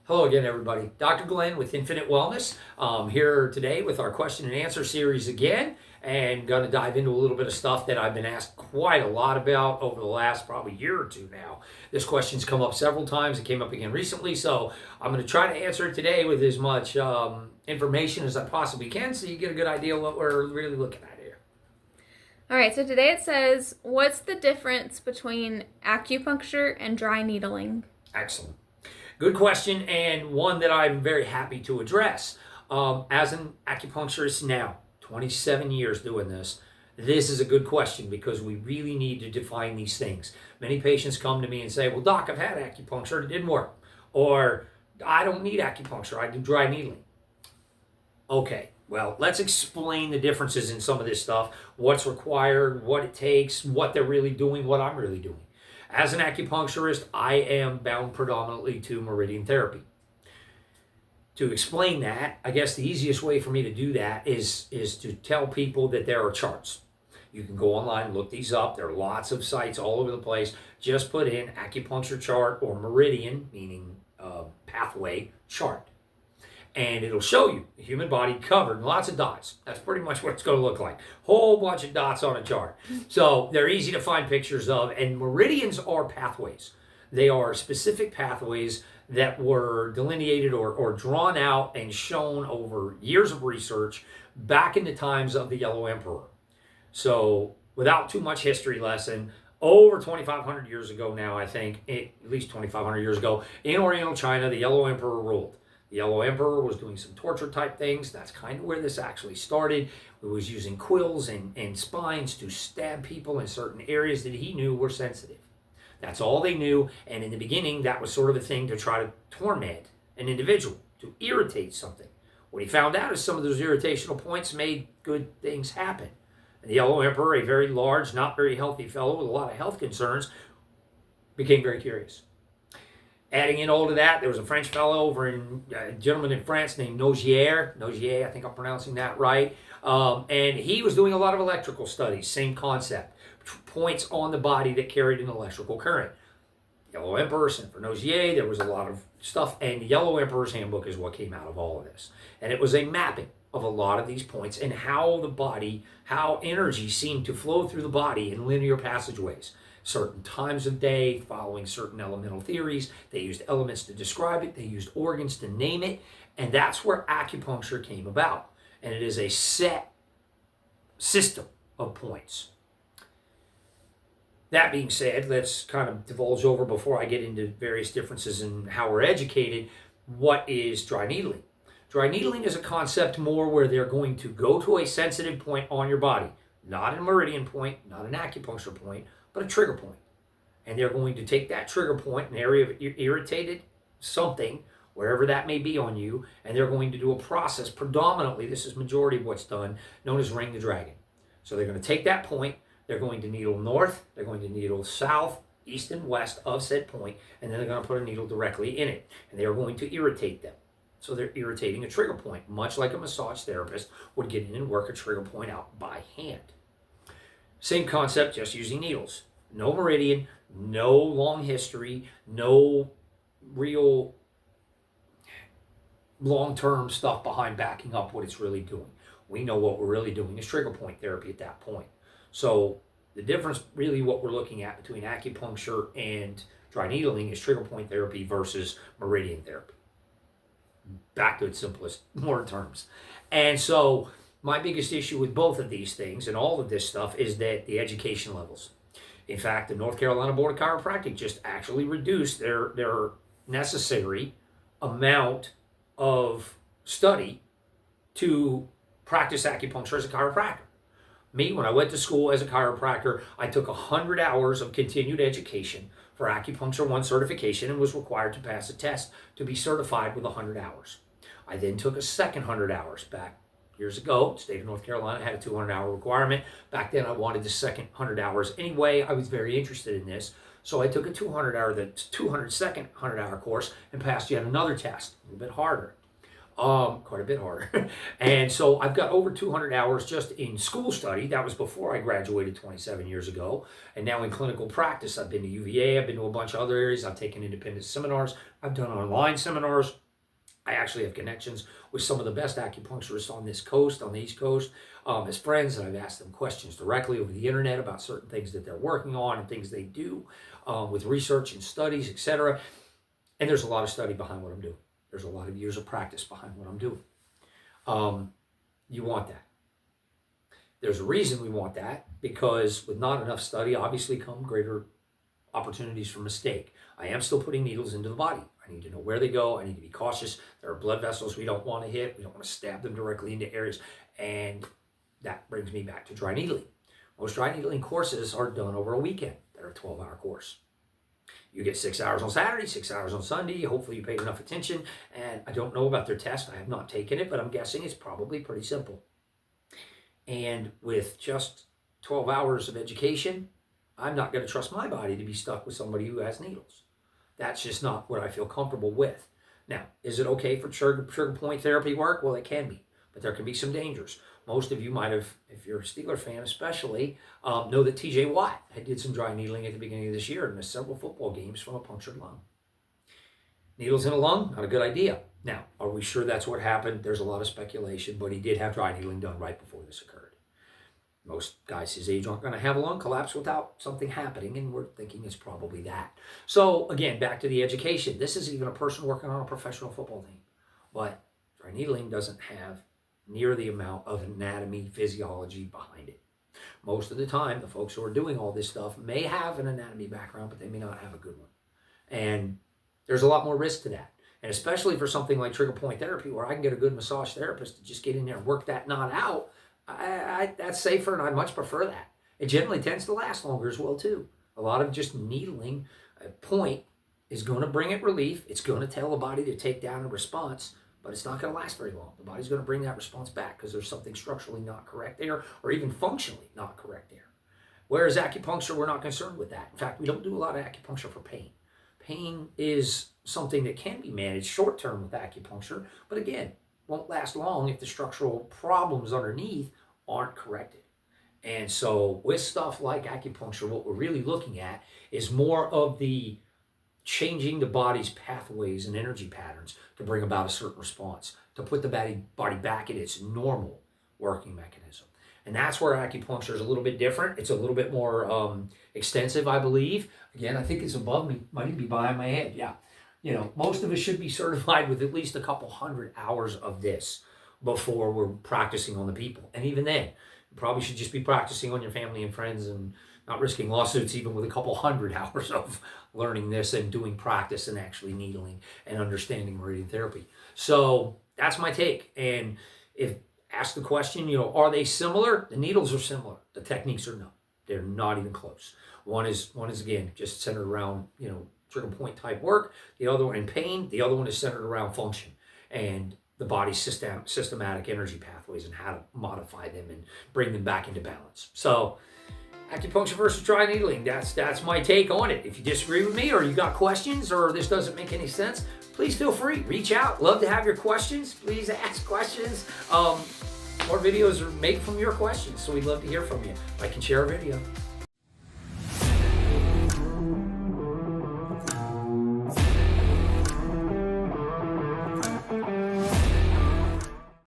Hello again, everybody. Dr. Glenn with Infinite Wellness. Here today with our question and answer series again, and going to dive into a little bit of stuff that I've been asked quite a lot about over the last probably year or two now. This question's come up several times. It came up again recently, so I'm going to try to answer it today with as much information as I possibly can so you get a good idea of what we're really looking at here. All right, so today it says, what's the difference between acupuncture and dry needling? Excellent. Good question, and one that I'm very happy to address. As an acupuncturist now, 27 years doing this is a good question because we really need to define these things. Many patients come to me and say, well, doc, I've had acupuncture, it didn't work. Or, I don't need acupuncture, I do dry needling. Okay, well, let's explain the differences in some of this stuff, what's required, what it takes, what they're really doing, what I'm really doing. As an acupuncturist, I am bound predominantly to meridian therapy. To explain that, I guess the easiest way for me to do that is to tell people that there are charts. You can go online, look these up. There are lots of sites all over the place. Just put in acupuncture chart or meridian, meaning pathway chart. And it'll show you the human body covered in lots of dots. That's pretty much what it's going to look like. Whole bunch of dots on a chart. So they're easy to find pictures of. And meridians are pathways. They are specific pathways that were delineated or drawn out and shown over years of research back in the times of the Yellow Emperor. So without too much history lesson, over 2,500 years ago now, I think, at least 2,500 years ago, in Oriental China, the Yellow Emperor ruled. The Yellow Emperor was doing some torture type things. That's kind of where this actually started. He was using quills and spines to stab people in certain areas that he knew were sensitive. That's all they knew. And in the beginning, that was sort of a thing to try to torment an individual, to irritate something. What he found out is some of those irritational points made good things happen. And the Yellow Emperor, a very large, not very healthy fellow with a lot of health concerns, became very curious. Adding in all to that, there was a French fellow over in, a gentleman in France named Nogier, I think I'm pronouncing that right. And he was doing a lot of electrical studies, same concept. Points on the body that carried an electrical current. Yellow Emperor sent for Nogier, there was a lot of stuff, and the Yellow Emperor's Handbook is what came out of all of this. And it was a mapping of a lot of these points and how the body, how energy seemed to flow through the body in linear passageways. Certain times of day, following certain elemental theories. They used elements to describe it. They used organs to name it. And that's where acupuncture came about. And it is a set system of points. That being said, let's kind of divulge over before I get into various differences in how we're educated. What is dry needling? Dry needling is a concept more where they're going to go to a sensitive point on your body. Not a meridian point, not an acupuncture point, but a trigger point. And they're going to take that trigger point, an area of irritated something, wherever that may be on you, and they're going to do a process, predominantly, this is majority of what's done, known as ring the dragon. So they're going to take that point, they're going to needle north, they're going to needle south, east, and west of said point, and then they're going to put a needle directly in it. And they're going to irritate them. So they're irritating a trigger point, much like a massage therapist would get in and work a trigger point out by hand. Same concept, just using needles. No meridian, no long history, no real long-term stuff behind backing up what it's really doing. We know what we're really doing is trigger point therapy at that point. So the difference, really what we're looking at between acupuncture and dry needling is trigger point therapy versus meridian therapy. Back to its simplest, more terms. And so my biggest issue with both of these things and all of this stuff is that the education levels. In fact, the North Carolina Board of Chiropractic just actually reduced their necessary amount of study to practice acupuncture as a chiropractor. Me, when I went to school as a chiropractor, I took 100 hours of continued education for Acupuncture 1 certification and was required to pass a test to be certified with 100 hours. I then took a second 100 hours back years ago. The state of North Carolina had a 200-hour requirement. Back then, I wanted the second 100 hours anyway. I was very interested in this. So I took a 200-hour, the 202nd 100-hour course and passed yet another test, a little bit harder. Quite a bit harder. And so I've got over 200 hours just in school study. That was before I graduated 27 years ago. And now in clinical practice, I've been to UVA, I've been to a bunch of other areas, I've taken independent seminars, I've done online seminars. I actually have connections with some of the best acupuncturists on this coast, on the East Coast, as friends, and I've asked them questions directly over the internet about certain things that they're working on and things they do with research and studies, etc. And there's a lot of study behind what I'm doing. There's a lot of years of practice behind what I'm doing. You want that. There's a reason we want that, because with not enough study, obviously come greater opportunities for mistake. I am still putting needles into the body. I need to know where they go. I need to be cautious. There are blood vessels we don't want to hit. We don't want to stab them directly into areas. And that brings me back to dry needling. Most dry needling courses are done over a weekend. They're a 12-hour course. You get 6 hours on Saturday, 6 hours on Sunday. Hopefully you paid enough attention. And I don't know about their test. I have not taken it, but I'm guessing it's probably pretty simple. And with just 12 hours of education, I'm not going to trust my body to be stuck with somebody who has needles. That's just not what I feel comfortable with. Now, is it okay for trigger point therapy work? Well, it can be, but there can be some dangers. Most of you might have, if you're a Steeler fan especially, know that T.J. Watt had did some dry needling at the beginning of this year and missed several football games from a punctured lung. Needles in a lung, not a good idea. Now, are we sure that's what happened? There's a lot of speculation, but he did have dry needling done right before this occurred. Most guys his age aren't going to have a lung collapse without something happening, and we're thinking it's probably that. So, again, back to the education. This is even a person working on a professional football team. But dry needling doesn't have near the amount of anatomy, physiology behind it. Most of the time, the folks who are doing all this stuff may have an anatomy background, but they may not have a good one. And there's a lot more risk to that. And especially for something like trigger point therapy, where I can get a good massage therapist to just get in there and work that knot out, that's safer, and I much prefer that. It generally tends to last longer as well, too. A lot of just needling a point is going to bring it relief. It's going to tell the body to take down a response, but it's not going to last very long. The body's going to bring that response back because there's something structurally not correct there, or even functionally not correct there. Whereas acupuncture, we're not concerned with that. In fact, we don't do a lot of acupuncture for pain. Pain is something that can be managed short-term with acupuncture, but again, won't last long if the structural problems underneath aren't corrected. And so with stuff like acupuncture, what we're really looking at is more of the changing the body's pathways and energy patterns to bring about a certain response, to put the body back in its normal working mechanism. And that's where acupuncture is a little bit different. It's a little bit more extensive, I believe. Again, I think it's above me, might even be behind my head. Yeah. You know, most of us should be certified with at least a couple hundred hours of this before we're practicing on the people. And even then, you probably should just be practicing on your family and friends and not risking lawsuits even with a couple hundred hours of learning this and doing practice and actually needling and understanding meridian therapy. So that's my take. And if ask the question, are they similar? The needles are similar. The techniques are not. They're not even close. One is again, just centered around, trigger point type work. The other one in pain. The other one is centered around function and the body's systematic energy pathways and how to modify them and bring them back into balance. So acupuncture versus dry needling, that's my take on it. If you disagree with me or you got questions or this doesn't make any sense, please feel free, reach out. Love to have your questions. Please ask questions. More videos are made from your questions, so we'd love to hear from you. Like and share a video.